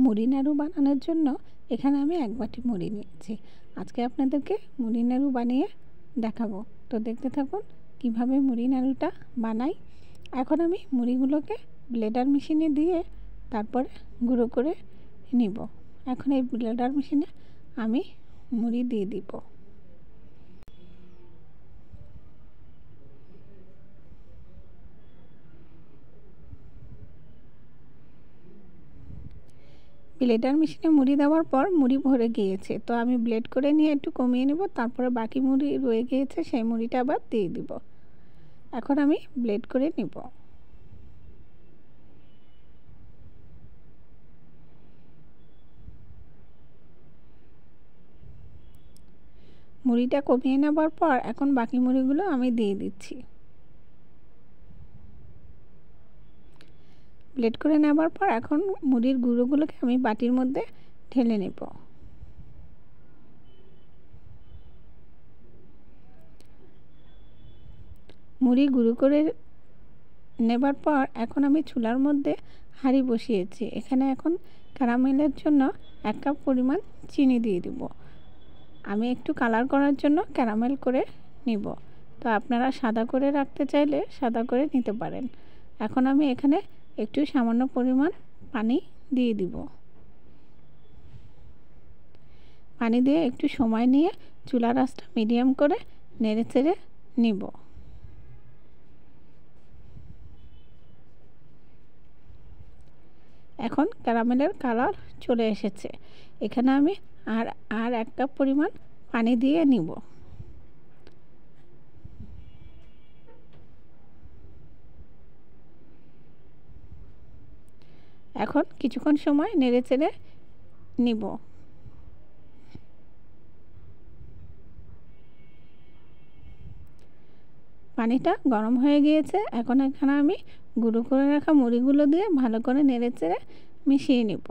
মুড়ি নাড়ু বানানোর জন্য এখানে আমি 1 বাটি মুড়ি নিয়েছি। আজকে আপনাদেরকে মুড়ি নাড়ু বানিয়ে দেখাবো। তো দেখতে থাকুন কিভাবে মুড়ি নাড়ুটা বানাই। এখন আমি মুড়িগুলোকে ব্লেন্ডার মেশিনে দিয়ে তারপরে গুঁড়ো করে নিব। এখন এই ব্লেন্ডার মেশিনে আমি মুড়ি দিয়ে দিব। ব্লেন্ডার মেশিনে মুড়ি দেওয়ার পর মুড়ি ভরে গিয়েছে, তো আমি ব্লেড করে নিয়ে একটু কমিয়ে নেব। তারপরে বাকি মুড়ি রয়ে গিয়েছে সেই মুড়িটা আবার দিয়ে দিব। এখন আমি ব্লেড করে নিব। মুড়িটা কমিয়ে নেবার পর এখন বাকি মুড়িগুলো আমি দিয়ে দিচ্ছি। ব্লেড করে নেবার পর এখন মুড়ির গুঁড়োগুলোকে আমি বাটির মধ্যে ঢেলে নেব। মুড়ি গুঁড়ো করে নেবার পর এখন আমি চুলার মধ্যে হাঁড়ি বসিয়েছি। এখানে এখন ক্যারামেলের জন্য 1 কাপ পরিমাণ চিনি দিয়ে দিব। আমি একটু কালার করার জন্য ক্যারামেল করে নিব। তো আপনারা সাদা করে রাখতে চাইলে সাদা করে নিতে পারেন। এখন আমি এখানে একটু সামান্য পরিমাণ পানি দিয়ে দিব। পানি দিয়ে একটু সময় নিয়ে চুলার আঁচটা মিডিয়াম করে নেড়েচেড়ে নিব। এখন ক্যারামেলের কালার চলে এসেছে। এখানে আমি আর 1 কাপ পরিমাণ পানি দিয়ে নিব। এখন কিছুক্ষণ সময় নেড়েচেড়ে নিব। পানিটা গরম হয়ে গিয়েছে। এখন এখানে আমি গুঁড়ো করে রাখা মুড়িগুলো দিয়ে ভালো করে নেড়েচেড়ে মিশিয়ে নিব।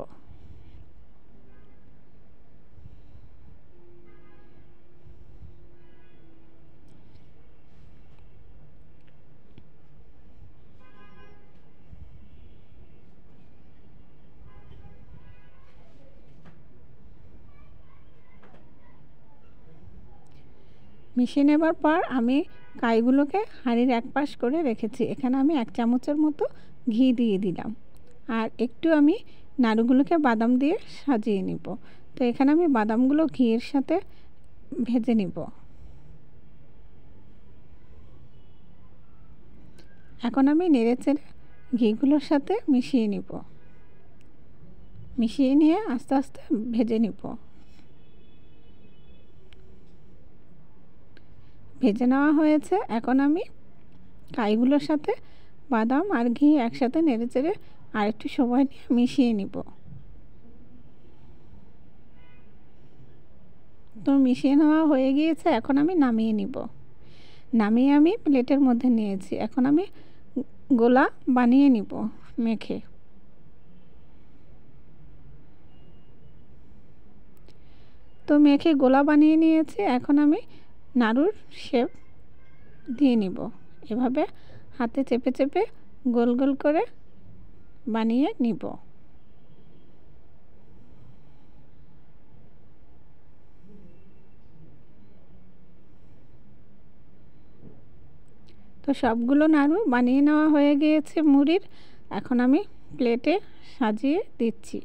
মিশিয়ে নেবার পর আমি কাইগুলোকে হাঁড়ির এক পাশ করে রেখেছি। এখানে আমি 1 চামচের মতো ঘি দিয়ে দিলাম। আর একটু আমি নাড়ুগুলোকে বাদাম দিয়ে সাজিয়ে নিব। তো এখানে আমি বাদামগুলো ঘিয়ের সাথে ভেজে নিব। এখন আমি নেড়েচেড়ে ঘিগুলোর সাথে মিশিয়ে নিব। মিশিয়ে নিয়ে আস্তে আস্তে ভেজে নিব। ভেজে নেওয়া হয়েছে। এখন আমি কাইগুলোর সাথে বাদাম আর ঘি একসাথে নেড়েচেড়ে আর একটু সময় নিয়ে মিশিয়ে নিব। তো মিশিয়ে নেওয়া হয়ে গিয়েছে। এখন আমি নামিয়ে নিব। নামিয়ে আমি প্লেটের মধ্যে নিয়েছি। এখন আমি গোলা বানিয়ে নিব মেখে। তো মেখে গোলা বানিয়ে নিয়েছি। এখন আমি নাড়ুর শেপ দিয়ে নিব। এভাবে হাতে চেপে চেপে গোল গোল করে বানিয়ে নিব। তো সবগুলো নাড়ু বানিয়ে নেওয়া হয়ে গিয়েছে মুড়ির। এখন আমি প্লেটে সাজিয়ে দিচ্ছি।